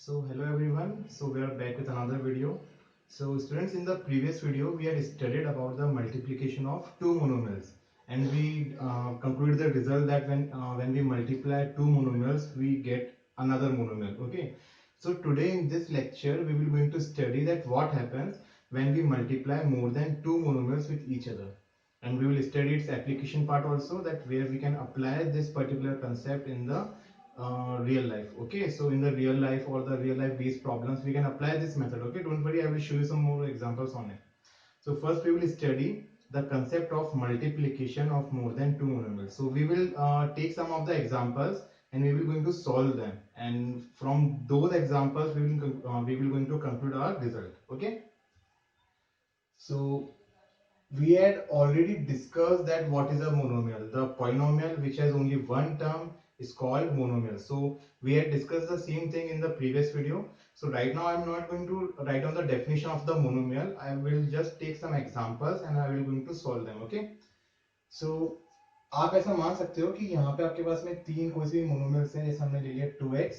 So hello everyone. So we are back with another video. So students, in the previous video we had studied about the multiplication of two monomials, and we concluded the result that when we multiply two monomials we get another monomial. Okay. So today in this lecture we will going to study that what happens when we multiply more than two monomials with each other, and we will study its application part also, that where we can apply this particular concept in the real life. Okay, so in the real life or the real life based problems we can apply this method. Okay, don't worry, I will show you some more examples on it. So first we will study the concept of multiplication of more than two monomials. So we will take some of the examples and we will going to solve them, and from those examples we will going to conclude our result. Okay, so we had already discussed that what is a monomial. The polynomial which has only one term is called monomial. So we had discussed the same thing in the previous video. So right now I'm not going to write down the definition of the monomial. I will just take some examples and I will going to solve them. Okay. So आप ऐसा मान सकते हो कि यहाँ पे आपके पास में तीन कोई सी मोनोमियल्स हैं, जैसे हमने ले लिया 2x,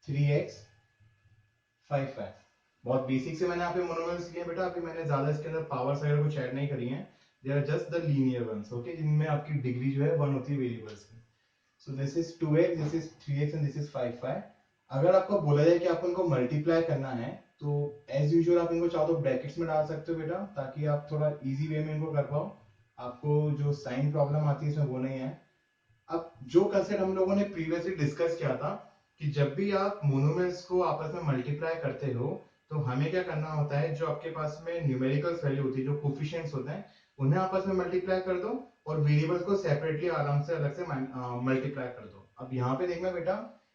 3x, 5y। बहुत बेसिक से मैंने यहाँ पे मोनोमियल्स लिए बेटा, अभी मैंने ज्यादा इसके अंदर पावर्स वगैरह कुछ ऐड नहीं करी हैं। They are just the linear ones, okay, जिनमें आपकी डिग्री जो है वन होती है वेरिएबल्स की। सो this is 2x, this is 3x and this is 5y। अगर आपको बोला जाए कि आपको इनको मल्टीप्लाई करना है तो एज यूजुअल आप इनको चाहो तो ब्रैकेट्स में डाल सकते हो बेटा, ताकि आप थोड़ा इजी वे में इनको कर पाओ, आपको जो साइन प्रॉब्लम आती है इसमें वो नहीं है। अब जो कंसेप्ट हम लोगों ने प्रीवियसली डिस्कस किया था कि जब भी आप मोनोमियल्स को आपस में मल्टीप्लाई करते हो तो हमें क्या करना होता है, जो आपके पास में न्यूमेरिकल्स वैल्यू होती है, जो कोफिशिएंट्स होते हैं, उन्हें आपस में मल्टीप्लाई कर दो और वेरिएबल्स को सेपरेटली आराम से अलग से मल्टीप्लाई कर दो। अब यहाँ पे देखना बेटा,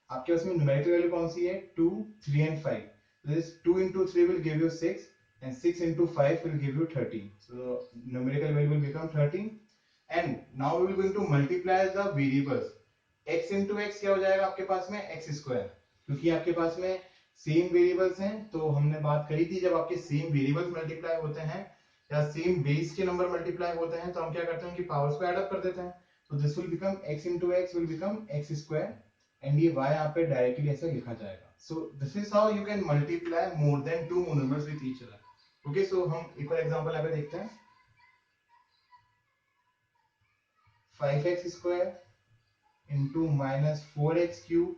आपके पास में न्यूमेरिकल वैल्यू कौन सी है, 2, 3 and 5। This 2 into 3 will give you 6 and 6 into 5 will give you 13. So numerical value will become 13, and now we will going to multiply the variables। x into x क्या हो जाएगा आपके पास में, x स्क्वायर, क्योंकि आपके पास में सेम वेरिएबल्स हैं। तो हमने बात करी थी जब आपके सेम वेरिएबल्स मल्टीप्लाई होते हैं या सेम बेस के नंबर मल्टीप्लाई होते हैं तो हम क्या करते हैं कि पावर्स को ऐड अप कर देते हैं। तो this will become x into x will become x square, and ये y यहाँ पे डायरेक्टली ऐसे लिखा जाएगा। So this is how you can multiply more than two monomers with each other. Okay, so हम एक और एग्जांपल यहाँ पे देखते हैं। 5x square into minus 4x cube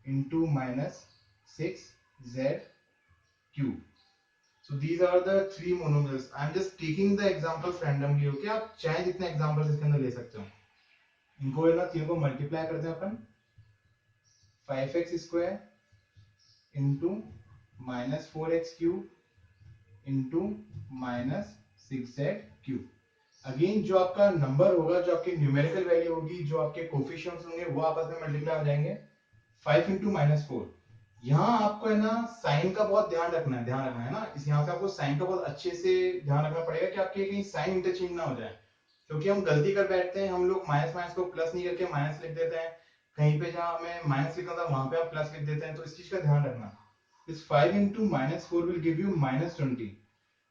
into minus 6z cube. So these are the three monomials. I am just taking the examples randomly. Okay, आप चाहे जितने examples इसके अंदर ले सकते हो। इनको है ना, तीनों को मल्टीप्लाई करते हैं अपन। 5x square into minus 4x cube into minus 6z cube। Again जो आपका नंबर होगा, जो आपकी न्यूमेरिकल वैल्यू होगी, जो आपके कोफिशिएंट्स होंगे, वो आपस में मल्टीप्लाई हो जाएंगे। 5 into माइनस 4। यहाँ आपको है ना साइन का बहुत ध्यान रखना है ना, इस यहाँ पे आपको साइन का बहुत अच्छे से ध्यान रखना पड़ेगा कि आपके कहीं साइन इंटरचेंज ना हो जाए, क्योंकि हम गलती कर बैठते हैं, हम लोग माइनस माइनस को प्लस नहीं करके माइनस लिख देते हैं, कहीं पे जहां हमें माइनस लिखना था वहां पे आप प्लस लिख देते हैं। तो इस चीज का ध्यान रखना। This 5 into minus 4 will give you minus 20,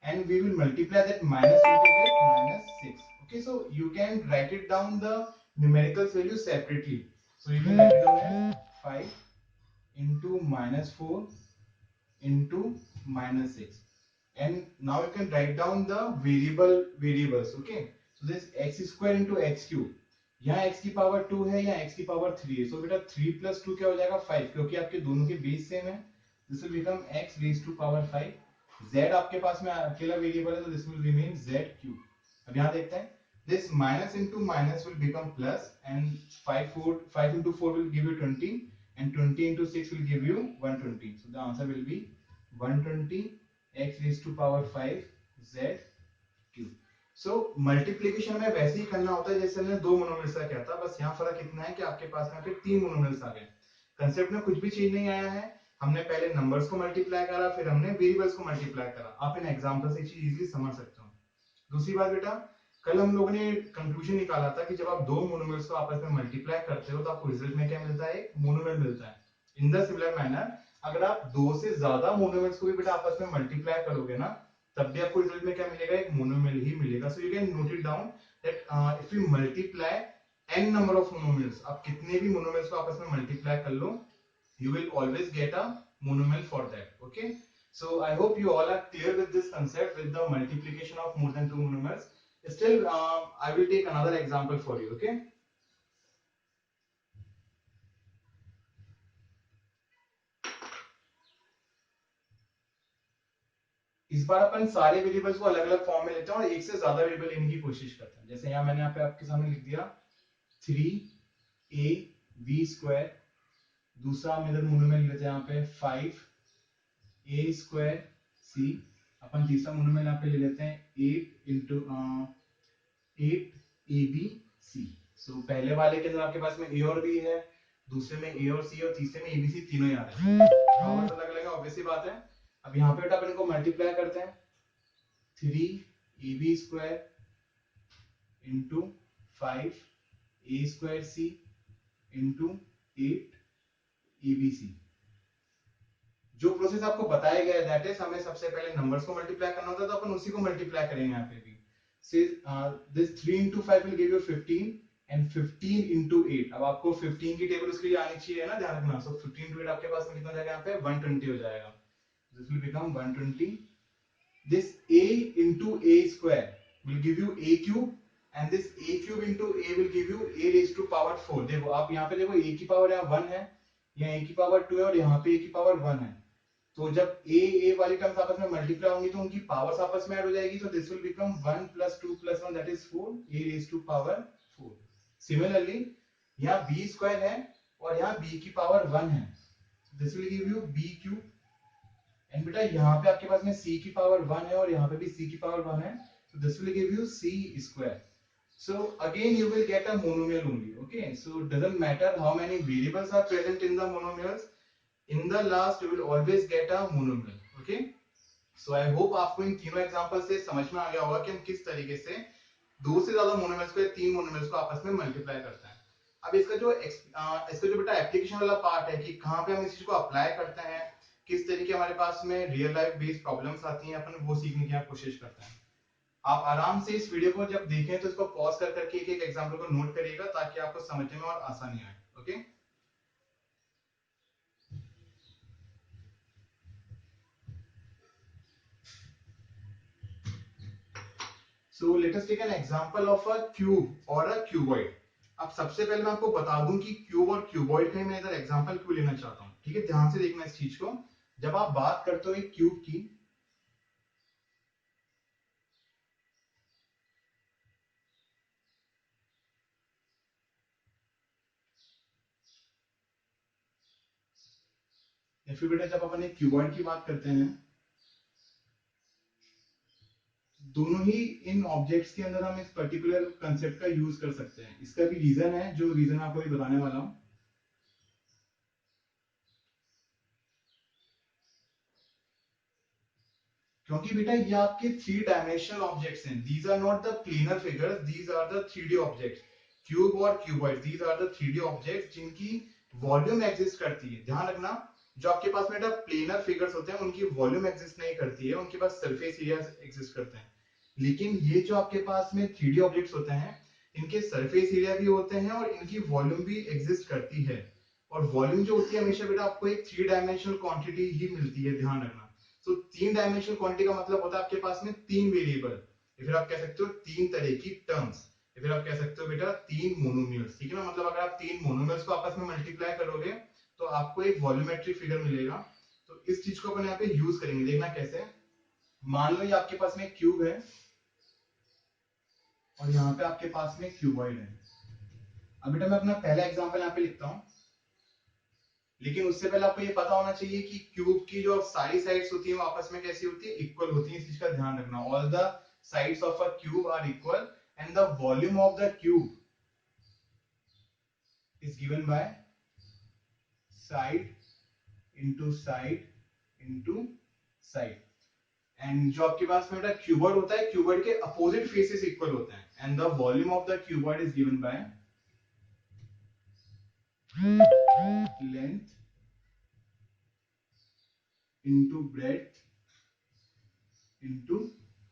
and we will multiply that minus 20 with minus 6. Okay, so you can write it down the numerical value separately. So you can write it down as 5 into minus 4 into minus 6, and now you can write down the variables। Okay, so this x square into x cube, यहाँ x की power 2 है या x की power 3 है। सो बेटा 3 plus 2 क्या हो जाएगा, 5, क्योंकि आपके दोनों के बेस सेम है। This will become x raised to power 5। z आपके पास में अकेला वेरिएबल है तो this will remain z cube. अब यहाँ देखते हैं, this minus into minus will become plus, and 5 into 4 will give you 20, and 20 into 6 will give you 120। So the answer will be 120 x raised to power 5 z cube. So multiplication में वैसे ही करना होता है जैसे हमने दो मोनोमियल्स का किया था, बस यहाँ फर्क इतना है कि आपके पास में पे तीन मोनोमियल्स आ गए। कंसेप्ट में कुछ भी चेंज नहीं आया है, हमने पहले नंबर्स को मल्टीप्लाई करा, फिर हमने वेरिएबल्स को मल्टीप्लाई करा। आप इन एग्जांपल से ये चीज इजीली समझ सकते हो। दूसरी बात बेटा, कल हम लोगों ने कंक्लूजन निकाला था कि जब आप दो मोनोमियल्स को आपस में मल्टीप्लाई करते हो तो आपको रिजल्ट में क्या मिलता है, एक मोनोमियल मिलता है। इन द सिमिलर मैनर अगर आप दो से ज्यादा मोनोमियल्स को भी बेटा आपस में मल्टीप्लाई करोगे ना, तब भी आपको रिजल्ट में क्या मिलेगा, एक मोनोमियल ही मिलेगा। So you can note it down that if you multiply n number of monomials, आप कितने भी मोनोमियल्स को आपस में मल्टीप्लाई कर लो, you will always get a monomial for that. Okay, so I hope you all are clear with this concept with the multiplication of more than two monomers. Still, I will take another example for you. Okay, इस बार अपन सारे variables को अलग अलग form में लेते हैं और एक से ज्यादा वेरिएबल लेने की कोशिश करते हैं। जैसे यहाँ मैंने यहाँ पे आपके सामने लिख दिया 3ab², दूसरा हम इधर मोनोमियल लेते हैं यहाँ पे 5a²c, अपन तीसरा मोनोमियल यहाँ पे ले लेते हैं 8abc। सो पहले वाले के अंदर आपके पास में a और b है, दूसरे में a और c, और तीसरे में abc तीनों ही आ रहे हैं। पावर्स अलग अलग है, ऑब्वियस सी बात है। अब यहाँ पे बेटा अपन इनको मल्टीप्लाई करते हैं, 3ab² into 5a²c into 8abc। जो प्रोसेस आपको बताया गया है दैट इज हमें सबसे पहले नंबर्स को मल्टीप्लाई करना होता है, तो अपन उसी को मल्टीप्लाई करेंगे यहाँ पे भी। This 3 into 5 will give you 15 and 15 into 8। अब आपको 15 की टेबल उसके लिए आनी चाहिए ना, ध्यान रखना। सो 15 into 8 आपके पास में कितना हो जाएगा, यहाँ पे 120 हो जाएगा। This will become 120। this a into a square will give you a cube, and this a cube into a will give you a raised to power 4। देखो आप यहाँ पे देखो a की पावर यहाँ 1 है, यहाँ a की पावर 2 है, और यहाँ पे a की पावर 1 है। तो जब a वाली टर्म्स आपस में मल्टीप्लाई होंगी तो उनकी पावर्स आपस में ऐड हो जाएगी। तो this will become 1 plus 2 plus 1 that is 4 a raised to power 4। Similarly यहाँ b स्क्वायर है और यहाँ b की पावर 1 है, this will give you b cube. And बेटा यहाँ पे आपके पास में c की पावर 1 है और यहाँ पे भी c की पावर 1 है, so this will give you c square। So again you will get a monomial only। Okay, so it doesn't matter how many variables are present in the monomials, in the last you will always get a monomial। Okay, so I hope आपको इन तीनों example से समझ में आ गया होगा कि हम किस तरीके से दो से ज्यादा मोनोमर्स को या तीन मोनोमर्स को आपस में मल्टीप्लाई करते हैं। अब इसका जो बेटा एप्लीकेशन वाला पार्ट है कि कहाँ पे हम इस चीज को अप्लाई करते हैं, किस तरीके हमारे पास में रियल लाइफ बेस्ड प्रॉब्लम्स आती हैं, अपन वो सीखने की कोशिश करते हैं। आप आराम से इस वीडियो को जब देखें तो इसको पॉज कर करके एक एक एग्जाम्पल को नोट करिएगा ताकि आपको समझने में और आसानी आए। Okay, so let us take an example of a cube और अ क्यूबॉइड। अब सबसे पहले मैं आपको बता दूं कि क्यूब और क्यूबॉइड का ही मैं इधर एग्जांपल क्यों लेना चाहता हूं। ठीक है, ध्यान से देखना इस चीज को। जब आप बात करते हो एक क्यूब की, या फिर बेटा जब अपन एक क्यूबॉइड की बात करते हैं, दोनों ही इन ऑब्जेक्ट्स के अंदर हम इस पर्टिकुलर कंसेप्ट का यूज कर सकते हैं। इसका भी रीजन है, जो रीजन आपको भी बताने वाला हूं। क्योंकि बेटा ये आपके थ्री डायमेंशनल ऑब्जेक्ट्स हैं, these are not the planar figures, these are the 3D objects. Cube और cuboid, these are the 3D objects जिनकी वॉल्यूम एग्जिस्ट करती है। ध्यान रखना, जो आपके पास में बेटा प्लेनर फिगर्स होते हैं उनकी वॉल्यूम एग्जिस्ट नहीं करती है, उनके पास सरफेस एरिया एग्जिस्ट करते हैं। लेकिन ये जो आपके पास में 3D ऑब्जेक्ट्स होते हैं, इनके सरफेस एरिया भी होते हैं और इनकी वॉल्यूम भी एग्जिस्ट करती है। और वॉल्यूम जो होती है हमेशा बेटा आपको एक 3 डायमेंशनल क्वांटिटी ही मिलती है, ध्यान रखना। तो 3 डायमेंशनल क्वांटिटी का मतलब होता है आपके पास में तीन वेरिएबल, या फिर आप कह सकते हो तीन तरह की टर्म्स, या फिर आप कह सकते हो बेटा तीन मोनोमियल्स। ठीक है ना, मतलब अगर आप तीन मोनोमियल्स को आपस में मल्टीप्लाई करोगे तो आपको एक वॉल्यूमेट्रिक फिगर मिलेगा। तो इस चीज को अपन यहाँ पे यूज करेंगे, देखना कैसे। मान लो ये आपके पास में क्यूब है और यहाँ पे आपके पास में क्यूबॉइड है। अब बेटा मैं अपना पहला एग्जांपल यहाँ पे लिखता हूँ, लेकिन उससे पहले आपको ये पता होना चाहिए कि क्यूब की जो सारी साइड्स होती है वो आपस में कैसी होती है, इक्वल होती है। इस चीज का ध्यान रखना, all the sides of a cube are equal and the volume of the cube is given by side into side into side. And जो आपके पास में बेटा क्यूबॉइड होता है, क्यूबॉइड के अपोजिट फेसेस इक्वल होते हैं, and the volume of the cuboid is given by length into breadth into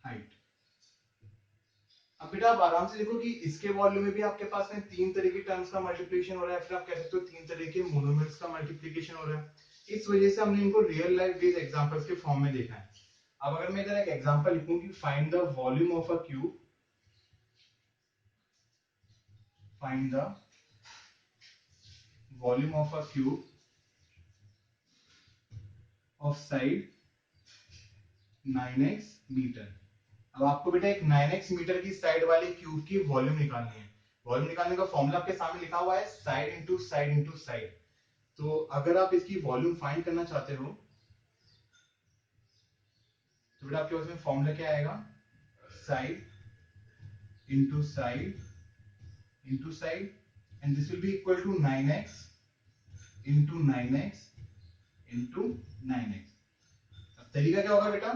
height. अब अब बेटा आप आराम से देखो कि इसके वॉल्यूम में भी आपके पास में तीन तरह की टर्म्स का मल्टीप्लिकेशन हो रहा है, फिर आप कह सकते हो तीन तरह के मोनोमियल्स का मल्टीप्लिकेशन हो रहा है। इस वजह से हमने इनको रियल लाइफ बेस्ड एग्जांपल्स के फॉर्म में देखा है। अब अगर मैं इधर एक एग्जांपल लिखूं कि find the volume of a cube, find the volume of a cube of side 9x metre. अब आपको बेटा एक 9x मीटर की साइड वाले क्यूब की वॉल्यूम निकालनी है। वॉल्यूम निकालने का फॉर्मूला आपके सामने लिखा हुआ है, side into side into side. तो अगर आप इसकी वॉल्यूम फाइंड करना चाहते हो तो बेटा आपके पास में फॉर्मूला क्या आएगा, side into side into side, and this will be equal to 9x into 9x into 9x। अब तरीका क्या होगा बेटा,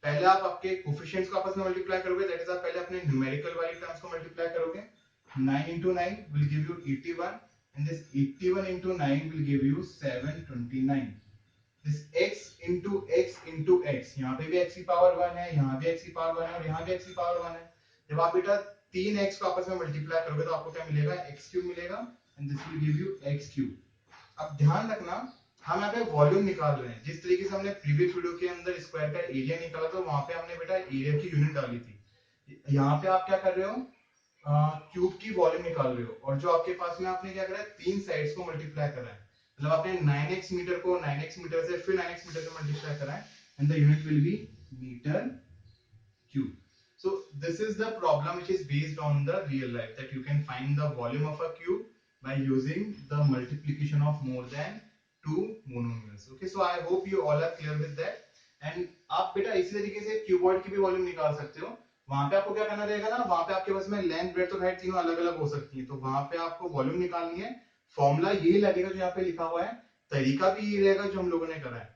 पहले आप आपके कोफिशिएंट्स को आपस में मल्टीप्लाई करोगे, दैट इज आप पहले अपने न्यूमेरिकल वाली टर्म्स को मल्टीप्लाई करोगे। 9 into 9 will give you 81, and this 81 into 9 will give you 729. This x into x, यहाँ पे भी x की पावर 1 है, यहाँ भी x की पावर 1 है और यहाँ भी x की पावर 1 है। जब आप बेटा तीन x को आपस में मल्टीप्लाई करोगे तो आपको क्या मिलेगा, x क्यूब मिलेगा, and this will give you x cube. अब ध्यान रखना, हम यहाँ पे वॉल्यूम निकाल रहे हैं। जिस तरीके से हमने प्रीवियस वीडियो के अंदर स्क्वायर का एरिया निकाला था, वहां पे हमने बेटा एरिया की यूनिट डाली थी। यहाँ पे आप क्या कर रहे हो, क्यूब की वॉल्यूम निकाल रहे हो, और जो आपके पास में आपने क्या करा है, तीन साइड्स को मल्टीप्लाई करा है। मतलब आपने 9x मीटर को 9x मीटर से फिर 9x मीटर से मल्टीप्लाई करा है, and the unit will be metre cube. So this is the problem which is based on the real life, that you can find the volume of a cube by using the multiplication of more than two monomials. Okay, so I hope you all are clear with that. And आप बेटा इसी तरीके से cuboid की भी volume निकाल सकते हो। वहां पे आपको क्या करना रहेगा ना, वहां पे आपके पास में लेंथ ब्रेड्थ और हाइट तीनों अलग अलग हो सकती है, तो वहां पे आपको वॉल्यूम निकालनी है। फॉर्मूला यही लगेगा जो यहाँ पे लिखा हुआ है, तरीका भी यही रहेगा जो हम लोगों ने करा है।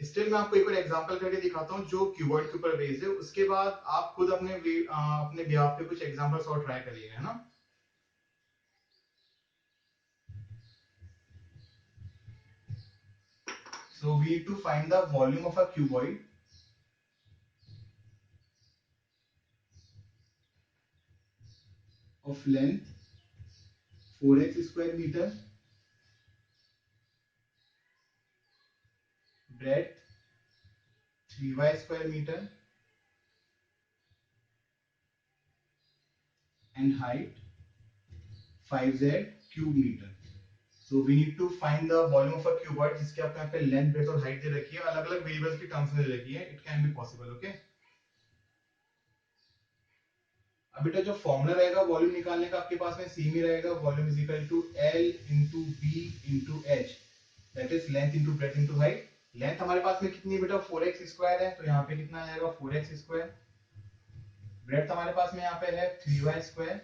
स्टिल मैं आपको एक और एग्जांपल करके दिखाता हूँ जो कीवर्ड के ऊपर बेस्ड है, उसके बाद आप खुद अपने बिहाफ पे कुछ एग्जांपल्स और ट्राई करिएगा, है ना। So we need to find the volume of a cuboid of length 4x square metre, breadth 3y square metre, and height 5z cube metre. So we need to find the volume of a cuboid जिसके आपको यहाँ पे length breadth और height दे रखी है, अलग अलग वेरिएबल्स की टर्म्स में दे रखी है। It can be possible, okay. अब बेटा जो फॉर्मूला रहेगा वॉल्यूम निकालने का आपके पास में सेम ही रहेगा, volume is equal to L into b into h, that is length into breadth into height. Length हमारे पास में कितनी है बेटा, 4x स्क्वायर है, तो यहाँ पे कितना आ जाएगा 4x स्क्वायर। ब्रेड्थ हमारे पास में यहाँ पे है 3y स्क्वायर,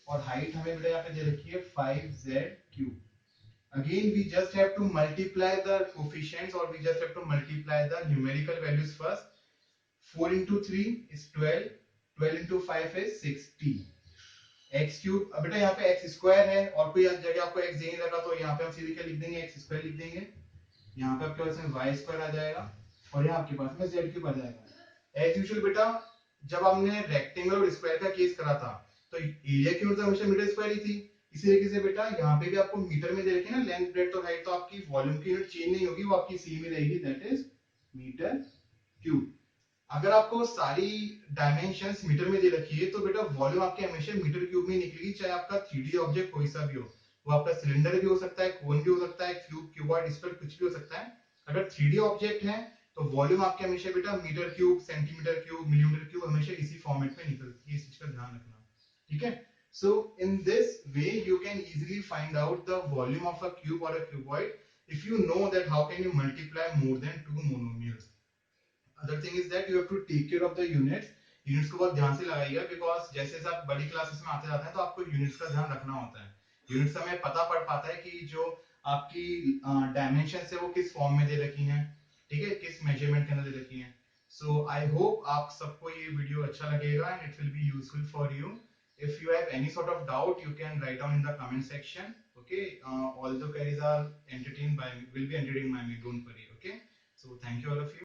और हाइट हमें बेटा यहाँ पे दे रखी है 5z cube. Again, we just have to multiply the coefficients, or we just have to multiply the numerical values first. 4 into 3 is 12, 12 into 5 is 60, x cube. अब बेटा यहाँ पे x स्क्वायर है और कोई जगह आपको x दे नहीं रखा, तो यहाँ पे हम सीधे क्या लिख देंगे, x स्क्वायर लिख देंगे। यहाँ पे आपके पास में y स्क्वायर आ जाएगा, और यहाँ आपके पास में z क्यूब आ जाएगा। एज यूजुअल बेटा जब हमने रेक्टेंगल और स्क्वायर का केस करा था, तो एरिया की यूनिट हमेशा मीटर स्क्वायर ही थी। इसी तरीके से बेटा यहाँ पे भी आपको मीटर में दे रखे ना लेंथ ब्रेड्थ और हाइट, तो आपकी वॉल्यूम की यूनिट चेंज नहीं होगी, वो आपकी सेम ही रहेगी, दैट इज मीटर क्यूब। अगर आपको सारी डायमेंशंस मीटर में दे रखी है, तो बेटा वॉल्यूम आपके हमेशा मीटर क्यूब में निकलेगी, चाहे आपका 3D ऑब्जेक्ट कोई सा भी हो। वो आपका सिलेंडर भी हो सकता है, कोन भी हो सकता है, क्यूब, क्यूबॉइड, स्फीयर, कुछ भी हो सकता है। अगर 3D ऑब्जेक्ट है तो वॉल्यूम आपके हमेशा बेटा metre cube, centimetre cube, millimetre cube हमेशा इसी फॉर्मेट में निकलती है। इस चीज का ध्यान रखना, ठीक है। So in this way you can easily find out the volume of a cube or a cuboid if you know that how can you multiply more than two monomials. Other thing is that you have to take care of the units. Units को बहुत ध्यान से लगाइएगा, because जैसे जैसे आप बड़ी classes में आते जाते हैं तो आपको यूनिट्स का ध्यान रखना होता है। यूनिट्स से हमें पता पड़ पाता है कि जो आपकी डायमेंशन है वो किस फॉर्म में दे रखी हैं, ठीक है, किस मेजरमेंट के अंदर दे रखी हैं। सो आई होप आप सबको ये वीडियो अच्छा लगेगा and it will be useful for you. If you have any sort of doubt, you can write down in the comment section. Okay, all the queries are entertained by me, will be entertained by me. Don't worry. Okay, so thank you all of you.